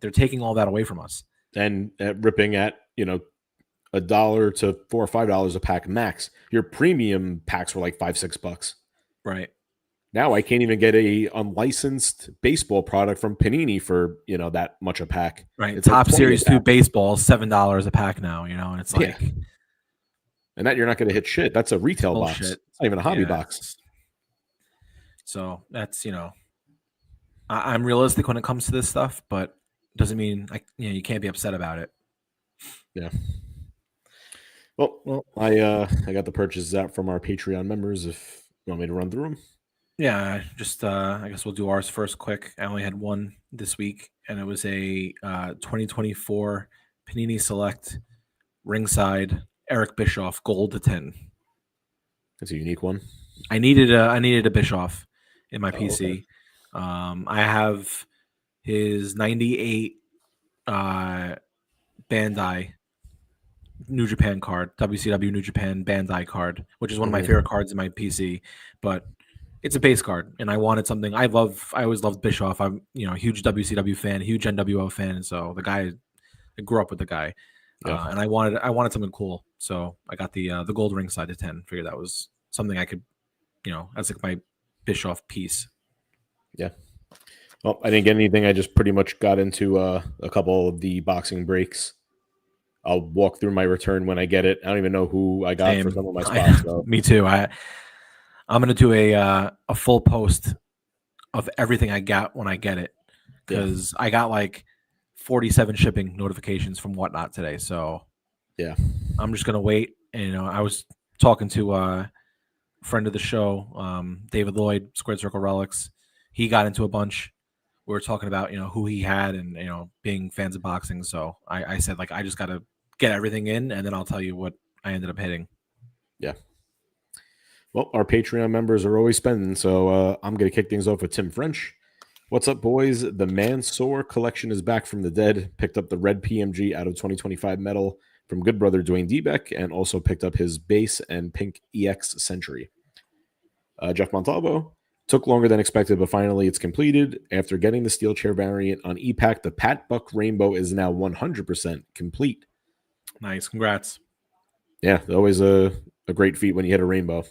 B: they're taking all that away from us.
A: And ripping at, $1 to $4 or $5 a pack max. Your premium packs were like $5-6.
B: Right.
A: Now I can't even get a unlicensed baseball product from Panini for, that much a pack.
B: Right. It's Top Series 2 baseball, $7 a pack now, and it's like.
A: Yeah. And that you're not going to hit shit. That's a retail box. It's not even a hobby box.
B: So that's, I'm realistic when it comes to this stuff, but doesn't mean you can't be upset about it.
A: Yeah. Well, I got the purchases out from our Patreon members. If you want me to run through them.
B: Yeah, just I guess we'll do ours first quick. I only had one this week, and it was a 2024 Panini Select Ringside Eric Bischoff Gold to 10.
A: That's a unique one.
B: I needed a Bischoff in my PC. Okay. I have his 98 Bandai New Japan card, WCW New Japan Bandai card, which is one of my favorite cards in my PC, but it's a base card, and I wanted something. I always loved Bischoff. I'm, a huge WCW fan, huge NWO fan, so I grew up with the guy, and I wanted something cool, so I got the gold ringside to 10. Figured that was something I could, as like my Bischoff piece.
A: Yeah. Well, I didn't get anything. I just pretty much got into a couple of the boxing breaks. I'll walk through my return when I get it. I don't even know who I got for some of my spots. So.
B: Me too. I'm going to do a full post of everything I got when I get it, because I got like 47 shipping notifications from Whatnot today. So
A: yeah,
B: I'm just going to wait. And, I was talking to a friend of the show, David Lloyd, Squared Circle Relics. He got into a bunch. We were talking about, who he had and, being fans of boxing. So I said, like, I just got to get everything in, and then I'll tell you what I ended up hitting.
A: Yeah. Well, our Patreon members are always spending, so I'm going to kick things off with Tim French. What's up, boys? The Mansoor collection is back from the dead. Picked up the red PMG out of 2025 metal from good brother Dwayne Debeck, and also picked up his base and pink EX Century. Jeff Montalvo. Took longer than expected, but finally it's completed. After getting the steel chair variant on EPAC, the Pat Buck Rainbow is now 100% complete.
B: Nice. Congrats.
A: Yeah, always a great feat when you hit a rainbow.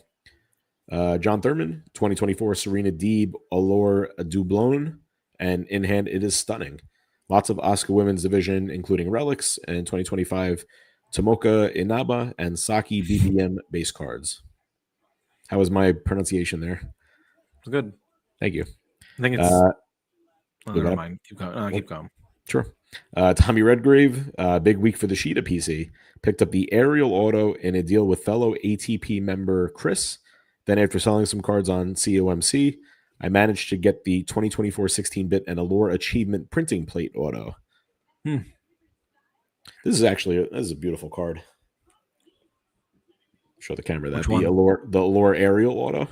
A: John Thurman, 2024 Serena Deeb Allure Dublon, and in hand it is stunning. Lots of Oscar Women's Division, including relics, and 2025 Tomoka Inaba and Saki BBM base cards. How was my pronunciation there?
B: Good.
A: Thank you.
B: I think it's. Never mind. Keep going. Keep going.
A: Sure. Tommy Redgrave, big week for the Sheeta PC. Picked up the aerial auto in a deal with fellow ATP member Chris. Then after selling some cards on COMC, I managed to get the 2024 16-bit and Allure Achievement printing plate auto. This is a beautiful card. Show the camera that.
B: Which one?
A: The Allure aerial auto.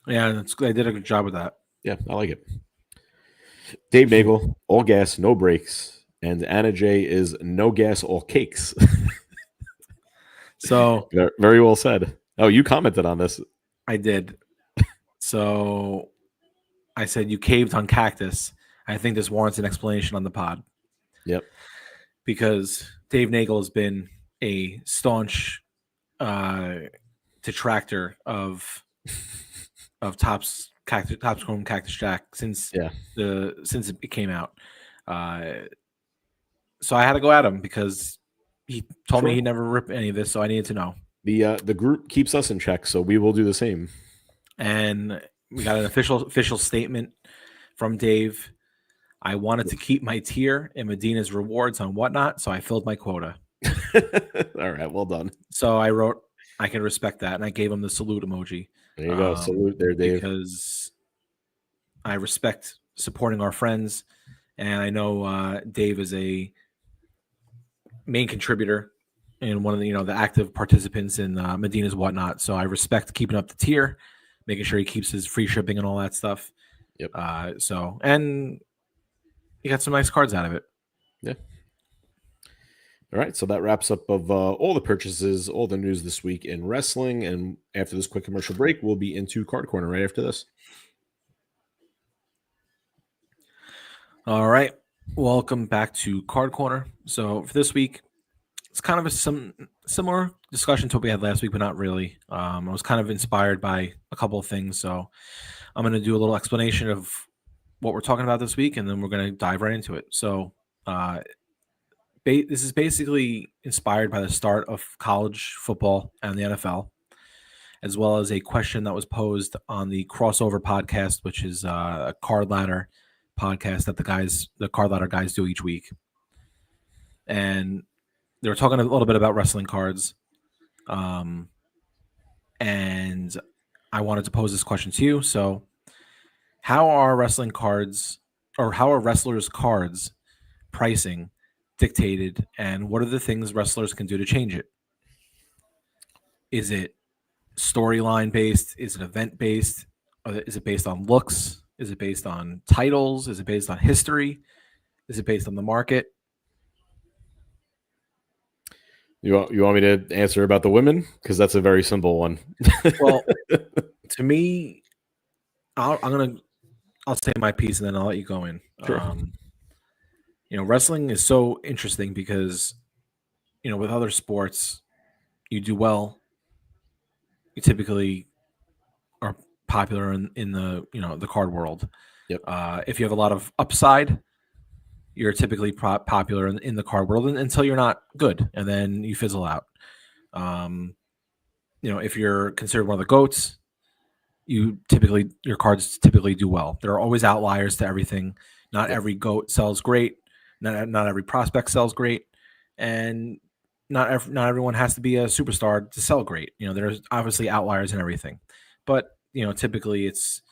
B: Yeah, they did a good job with that.
A: Yeah, I like it. Dave Nagel, all gas, no brakes, and Anna J is no gas, all cakes.
B: So
A: very well said. Oh, you commented on this.
B: I did. So I said you caved on cactus. I think this warrants an explanation on the pod.
A: Yep.
B: Because Dave Nagel has been a staunch detractor of Topps Chrome Cactus Jack since it came out. So I had to go at him because he told me he'd never rip any of this, so I needed to know.
A: The group keeps us in check, so we will do the same.
B: And we got an official statement from Dave. I wanted to keep my tier in Medina's rewards on Whatnot, so I filled my quota.
A: All right, well done.
B: So I wrote, I can respect that, and I gave him the salute emoji.
A: There you go, salute there, Dave.
B: Because I respect supporting our friends, and I know Dave is a main contributor and one of the the active participants in Medina's Whatnot. So I respect keeping up the tier, making sure he keeps his free shipping and all that stuff.
A: Yep.
B: And he got some nice cards out of it.
A: Yeah. All right, so that wraps up of all the purchases, all the news this week in wrestling. And after this quick commercial break, we'll be into Card Corner right after this.
B: All right, welcome back to Card Corner. So for this week, it's kind of a similar discussion to what we had last week, but not really. I was kind of inspired by a couple of things, so I'm going to do a little explanation of what we're talking about this week, and then we're going to dive right into it. So this is basically inspired by the start of college football and the NFL, as well as a question that was posed on the Crossover podcast, which is a card ladder podcast that the card ladder guys do each week. And they were talking a little bit about wrestling cards. And I wanted to pose this question to you. So how are wrestling cards, or how are wrestlers' cards pricing dictated, and what are the things wrestlers can do to change it? Is it storyline based? Is it event based? Is it based on looks? Is it based on titles? Is it based on history? Is it based on the market?
A: You want me to answer about the women? Because that's a very simple one.
B: Well, to me, I'll say my piece and then I'll let you go in.
A: Sure.
B: Wrestling is so interesting because, with other sports, you do well, you typically are popular in the the card world.
A: Yep.
B: If you have a lot of upside, you're typically popular in the card world until you're not good, and then you fizzle out. If you're considered one of the GOATs, your cards typically do well. There are always outliers to everything. Not every GOAT sells great. Not every prospect sells great, and not everyone has to be a superstar to sell great. There's obviously outliers in everything, but typically it's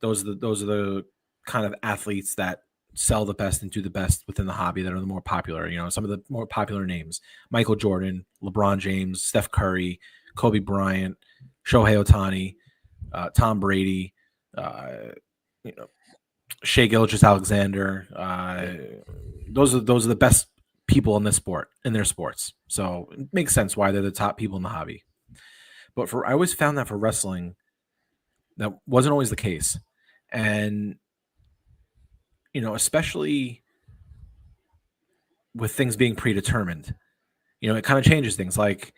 B: those are the kind of athletes that sell the best and do the best within the hobby that are the more popular. Some of the more popular names: Michael Jordan, LeBron James, Steph Curry, Kobe Bryant, Shohei Ohtani, Tom Brady, Shea Gilgeous-Alexander. Those are the best people in their sports. So it makes sense why they're the top people in the hobby. But I always found that for wrestling, that wasn't always the case. And, especially with things being predetermined, it kind of changes things. Like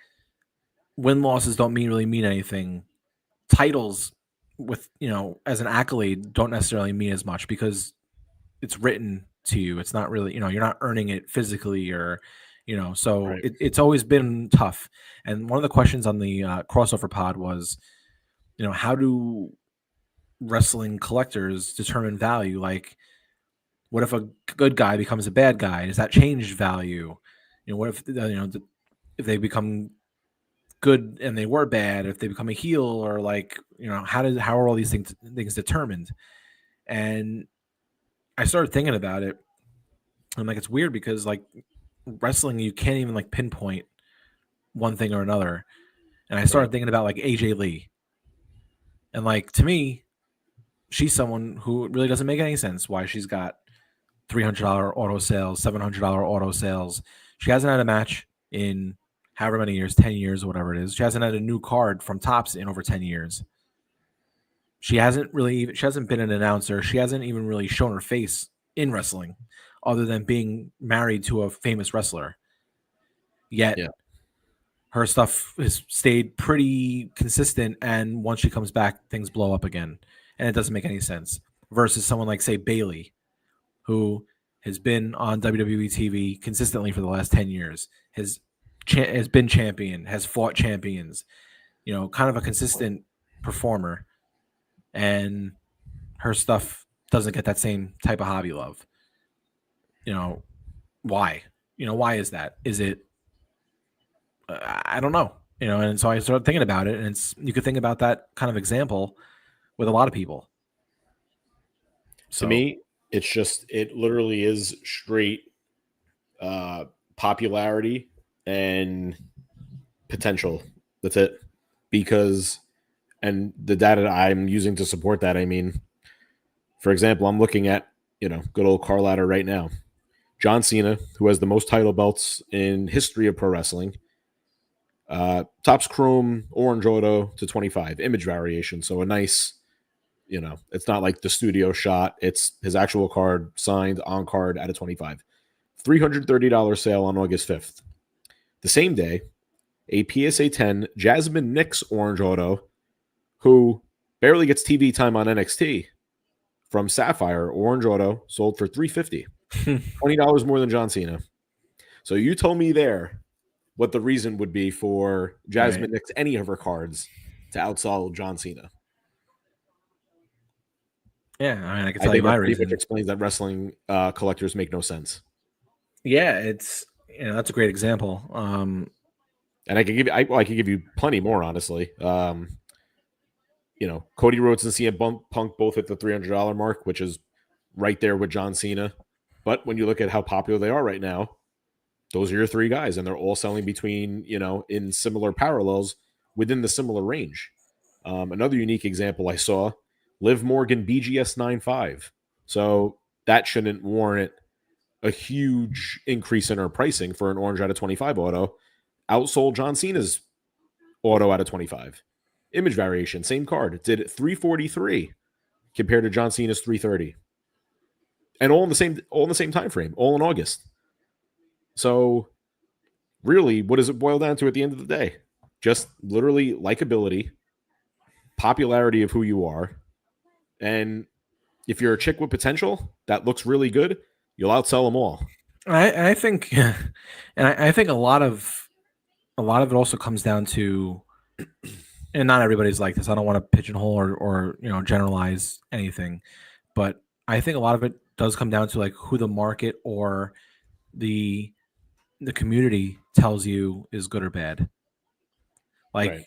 B: win-losses don't really mean anything. Titles with, as an accolade don't necessarily mean as much because it's written to you. It's not really, you're not earning it physically or, so right. It's always been tough. And one of the questions on the crossover pod was, how do wrestling collectors determine value? Like, what if a good guy becomes a bad guy? Does that change value? What if, if they become good and they were bad, if they become a heel, or how are all these things determined? And I started thinking about it. I'm like, it's weird because wrestling, you can't even pinpoint one thing or another. And I started thinking about AJ Lee. And to me, she's someone who really doesn't make any sense why she's got $300 auto sales, $700 auto sales. She hasn't had a match in however many years, 10 years or whatever it is. She hasn't had a new card from Topps in over 10 years. She hasn't been an announcer. She hasn't even really shown her face in wrestling other than being married to a famous wrestler. Yet her stuff has stayed pretty consistent, and once she comes back, things blow up again. And it doesn't make any sense. Versus someone like, say, Bayley, who has been on WWE TV consistently for the last 10 years, has been champion, has fought champions, kind of a consistent performer. And her stuff doesn't get that same type of hobby love. Why? Why is that? Is it? I don't know. And so I started thinking about it, and you could think about that kind of example with a lot of people.
A: To me, it literally is straight popularity and potential. That's it. And the data I'm using to support that, for example, I'm looking at, good old Carl Ladder right now. John Cena, who has the most title belts in history of pro wrestling. Topps Chrome Orange Auto to 25, image variation. So a nice, it's not like the studio shot. It's his actual card signed on card at a 25. $330 sale on August 5th. The same day, a PSA 10 Jasmine Nix Orange Auto, who barely gets TV time on NXT, from Sapphire Orange Auto, sold for $350. $20 more than John Cena. So you told me there what the reason would be for Jasmine Nix, any of her cards, to outsell John Cena.
B: Yeah, I can tell you my reason.
A: Which explains that wrestling collectors make no sense.
B: Yeah, it's that's a great example.
A: And I could give you plenty more, honestly. Cody Rhodes and CM Punk both hit the $300 mark, which is right there with John Cena. But when you look at how popular they are right now, those are your three guys, and they're all selling between, in similar parallels within the similar range. Another unique example I saw, Liv Morgan BGS 9.5. So that shouldn't warrant a huge increase in her pricing for an orange out of 25 auto. Outsold John Cena's auto out of 25. Image variation, same card. It did 343 compared to John Cena's 330. And all in the same time frame, all in August. So really, what does it boil down to at the end of the day? Just literally likability, popularity of who you are. And if you're a chick with potential that looks really good, you'll outsell them all.
B: I think, and I think a lot of it also comes down to, and not everybody's like this. I don't want to pigeonhole or generalize anything, but I think a lot of it does come down to like who the market or the community tells you is good or bad. Like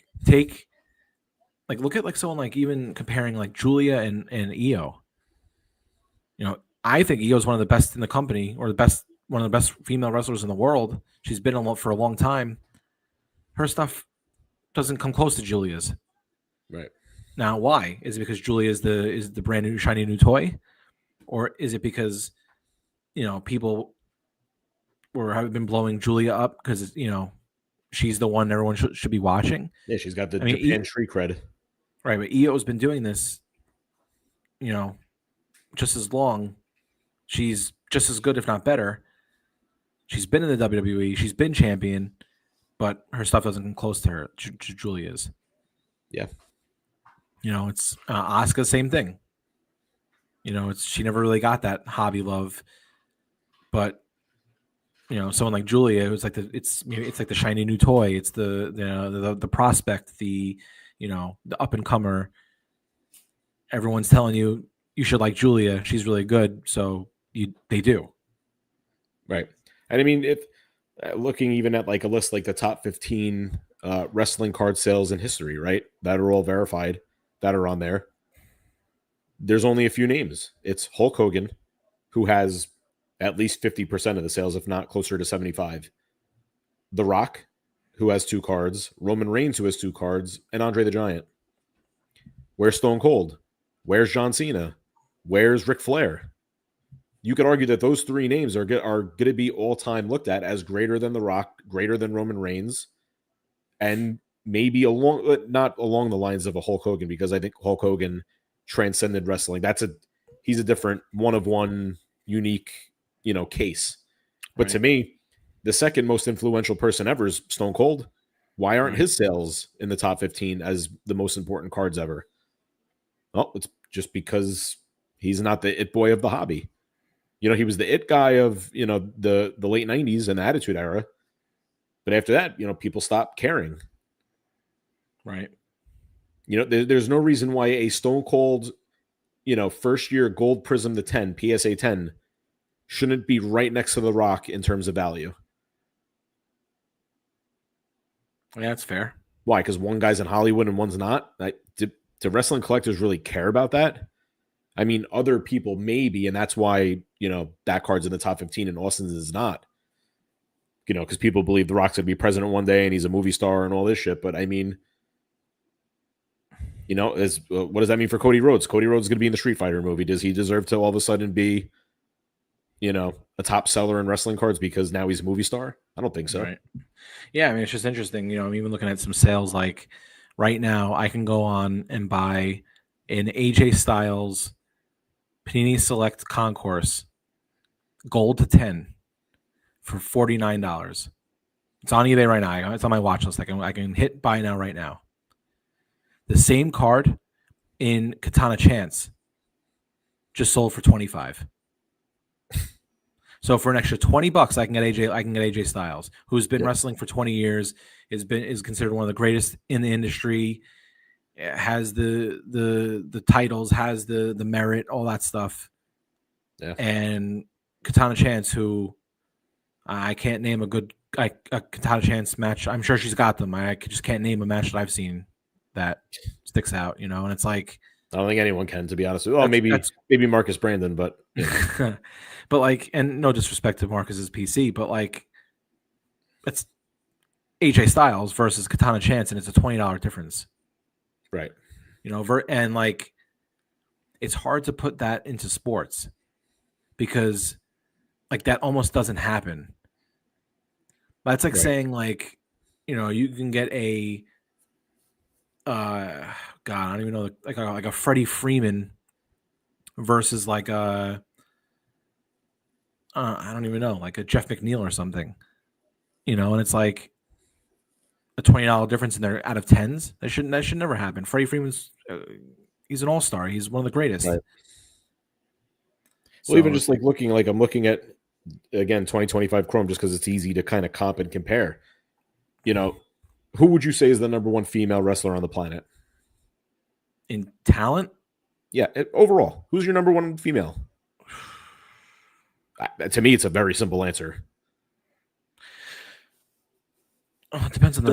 B: look at like someone like even comparing like Julia and Io. I think Io is one of the best in the company, or one of the best female wrestlers in the world. She's been on for a long time. Her stuff doesn't come close to Julia's.
A: Right.
B: Now, why? Is it because Julia is the brand new shiny new toy, or is it because people have been blowing Julia up because she's the one everyone should be watching?
A: Yeah, she's got the Japan street cred.
B: Right, but Io's been doing this, just as long. She's just as good, if not better. She's been in the WWE. She's been champion, but her stuff doesn't come close to her. To Julia's.
A: Yeah.
B: It's Asuka, same thing. She never really got that hobby love, but someone like Julia, who's like it's like the shiny new toy. It's the prospect, the up and comer. Everyone's telling you should like Julia. She's really good, so they do.
A: Right. And if looking even at like a list like the top 15 wrestling card sales in history, right, that are all verified, that are on there, there's only a few names. It's Hulk Hogan, who has at least 50% of the sales, if not closer to 75. The Rock, who has 2 cards, Roman Reigns, who has 2 cards, and Andre the Giant. Where's Stone Cold? Where's John Cena? Where's Ric Flair? you could argue that those three names are going to be all time looked at as greater than The Rock, greater than Roman Reigns, and maybe not along the lines of a Hulk Hogan, because I think Hulk Hogan transcended wrestling. He's a different one of one unique, case. But to me, the second most influential person ever is Stone Cold. Why aren't his sales in the top 15 as the most important cards ever? Well, it's just because he's not the it boy of the hobby. He was the it guy of, the late 90s and the Attitude Era. But after that, people stopped caring.
B: Right.
A: There's no reason why a Stone Cold, first year Gold Prism to 10, PSA 10, shouldn't be right next to The Rock in terms of value.
B: Yeah, that's fair.
A: Why? Because one guy's in Hollywood and one's not? Do wrestling collectors really care about that? I mean, other people maybe, and that's why, that card's in the top 15 and Austin's is not. Because people believe The Rock's going to be president one day and he's a movie star and all this shit. But I mean, what does that mean for Cody Rhodes? Cody Rhodes is going to be in the Street Fighter movie. Does he deserve to all of a sudden be, a top seller in wrestling cards because now he's a movie star? I don't think so.
B: Right. Yeah, I mean, it's just interesting. I'm even looking at some sales. Like right now, I can go on and buy an AJ Styles Panini Select Concourse Gold to 10 for $49. It's on eBay right now. It's on my watch list. I can hit buy now right now. The same card in Katana Chance just sold for $25. So for an extra $20, I can get AJ Styles, who's been wrestling for 20 years, is considered one of the greatest in the industry, has the titles, has the merit, all that stuff. Yeah. And Katana Chance, who I can't name a Katana Chance match. I'm sure she's got them. I just can't name a match that I've seen that sticks out, and it's like,
A: I don't think anyone can, to be honest with you. Maybe Marcus Brandon, but
B: but like, and no disrespect to Marcus's PC, but like, it's AJ Styles versus Katana Chance, and it's a $20 difference,
A: right?
B: And like, it's hard to put that into sports because like that almost doesn't happen. But it's like saying like, you can get a God, I don't even know, like a Freddie Freeman versus like I don't even know, like a Jeff McNeil or something, and it's like a $20 difference in there out of tens. That should never happen. Freddie Freeman's he's an all-star. He's one of the greatest.
A: Right. Well, even just like I'm looking at again 2025 Chrome just because it's easy to kind of comp and compare. Who would you say is the number one female wrestler on the planet?
B: In talent?
A: Yeah, overall. Who's your number one female? To me, it's a very simple answer.
B: Oh, it depends on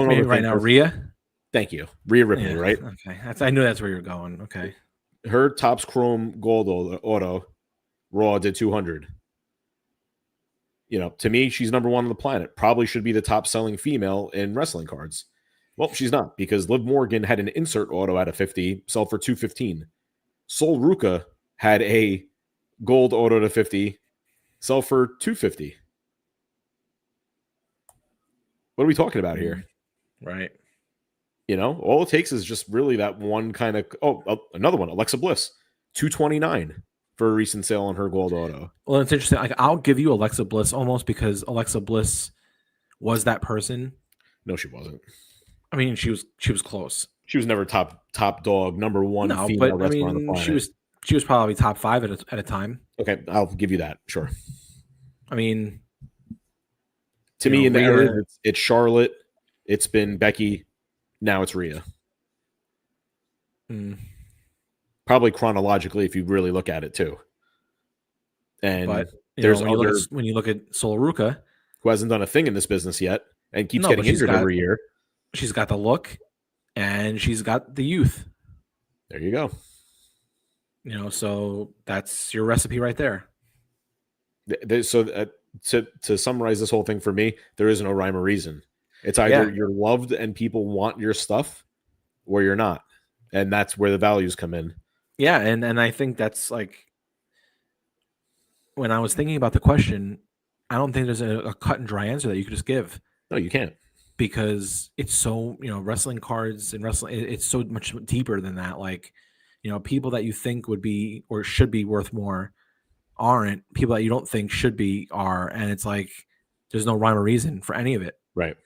B: maybe right now, Rhea?
A: Thank you. Rhea Ripley, right?
B: Okay. I knew that's where you're going. Okay.
A: Her Topps Chrome Gold Auto Raw did 200. To me, she's number one on the planet. Probably should be the top selling female in wrestling cards. Well, she's not, because Liv Morgan had an insert auto out of 50, sold for $215. Sol Ruca had a gold auto to 50, sell for $250. What are we talking about here?
B: Right.
A: All it takes is just really that one kind of. Another one, Alexa Bliss, $229 for a recent sale on her gold auto.
B: Well, it's interesting. Like, I'll give you Alexa Bliss almost because Alexa Bliss was that person.
A: No, she wasn't.
B: I mean, she was close.
A: She was never top dog, number one female wrestler on the planet.
B: She was probably top 5 at a time.
A: Okay, I'll give you that. Sure.
B: I mean,
A: to me, in the era, it's Charlotte. It's been Becky. Now it's Rhea. Probably chronologically, if you really look at it too. And there's
B: when you look at Sol Ruca,
A: who hasn't done a thing in this business yet and keeps getting injured every year.
B: She's got the look, and she's got the youth.
A: There you go.
B: So that's your recipe right there.
A: So to summarize this whole thing for me, there is no rhyme or reason. It's either you're loved and people want your stuff, or you're not, and that's where the values come in.
B: Yeah, and I think that's like, when I was thinking about the question, I don't think there's a cut and dry answer that you could just give.
A: No, you can't.
B: Because it's so, wrestling cards and wrestling, it's so much deeper than that. Like, people that you think would be or should be worth more aren't. People that you don't think should be are. And it's like, there's no rhyme or reason for any of it.
A: Right.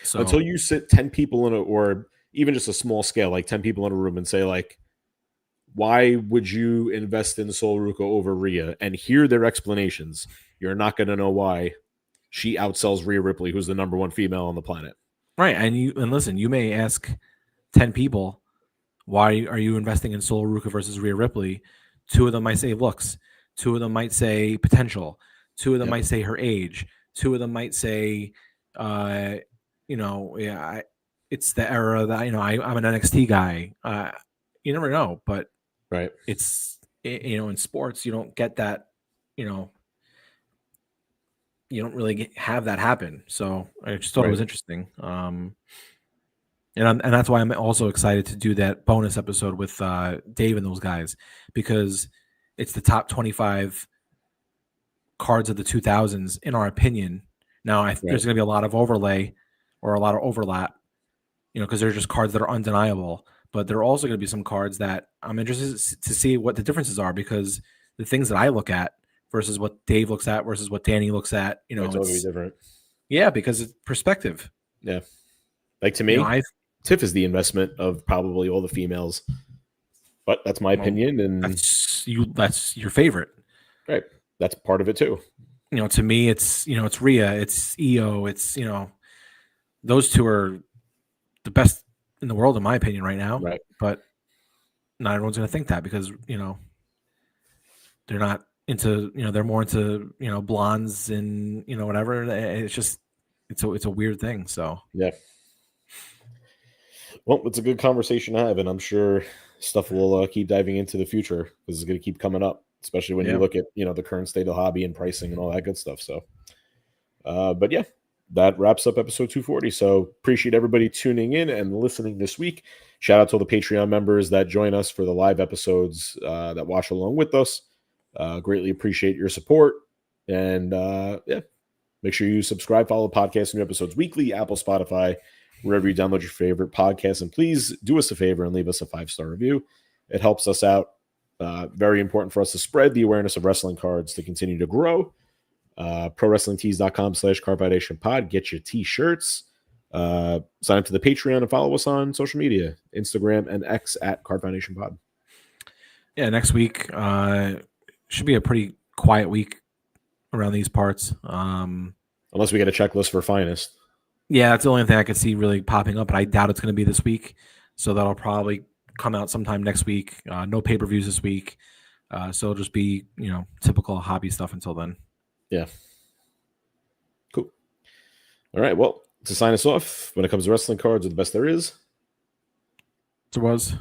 B: So
A: until you sit 10 people in a, or even just a small scale, like 10 people in a room and say like, why would you invest in Sol Ruca over Rhea and hear their explanations? You're not going to know why she outsells Rhea Ripley, who's the number one female on the planet.
B: Right. And listen, you may ask 10 people, why are you investing in Sol Ruca versus Rhea Ripley? 2 of them might say looks. 2 of them might say potential. 2 of them might say her age. 2 of them might say, it's the era that, I'm an NXT guy. You never know, but
A: right.
B: It's, in sports, you don't get that, you don't really have that happen. So I just thought it was interesting. And that's why I'm also excited to do that bonus episode with Dave and those guys, because it's the top 25 cards of the 2000s, in our opinion. Now, there's going to be a lot of overlay or a lot of overlap, because they're just cards that are undeniable. But there are also going to be some cards that I'm interested to see what the differences are, because the things that I look at versus what Dave looks at versus what Danny looks at, it's
A: totally different.
B: Yeah, because it's perspective.
A: Yeah. Like to me, Tiff is the investment of probably all the females. But that's my opinion, and
B: that's your favorite.
A: Right. That's part of it too.
B: To me, it's it's Rhea, it's Io, it's those 2 are the best in the world, in my opinion, right now.
A: Right.
B: But not everyone's going to think that, because they're not into they're more into blondes and whatever. It's just it's a weird thing. So
A: yeah. Well, it's a good conversation to have, and I'm sure stuff will keep diving into the future, because it's going to keep coming up, especially when you look at the current state of the hobby and pricing and all that good stuff. So, but yeah, that wraps up episode 240. So appreciate everybody tuning in and listening this week. Shout out to all the Patreon members that join us for the live episodes, that watch along with us. Greatly appreciate your support. And make sure you subscribe, follow the podcast, new episodes weekly, Apple, Spotify, wherever you download your favorite podcast. And please do us a favor and leave us a 5-star review. It helps us out. Very important for us to spread the awareness of wrestling cards to continue to grow. ProWrestlingTees.com/CardFoundationPod. Get your t-shirts. Sign up to the Patreon and follow us on social media, Instagram and X at CardFoundationPod.
B: Yeah, next week should be a pretty quiet week around these parts.
A: Unless we get a checklist for Finest.
B: Yeah, that's the only thing I could see really popping up, but I doubt it's going to be this week. So that'll probably come out sometime next week. No pay-per-views this week. So it'll just be, typical hobby stuff until then.
A: Yeah. Cool. All right. Well, to sign us off, when it comes to wrestling cards, are the best there is.
B: There was.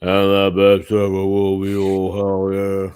A: And the best ever will be. Oh, hell yeah.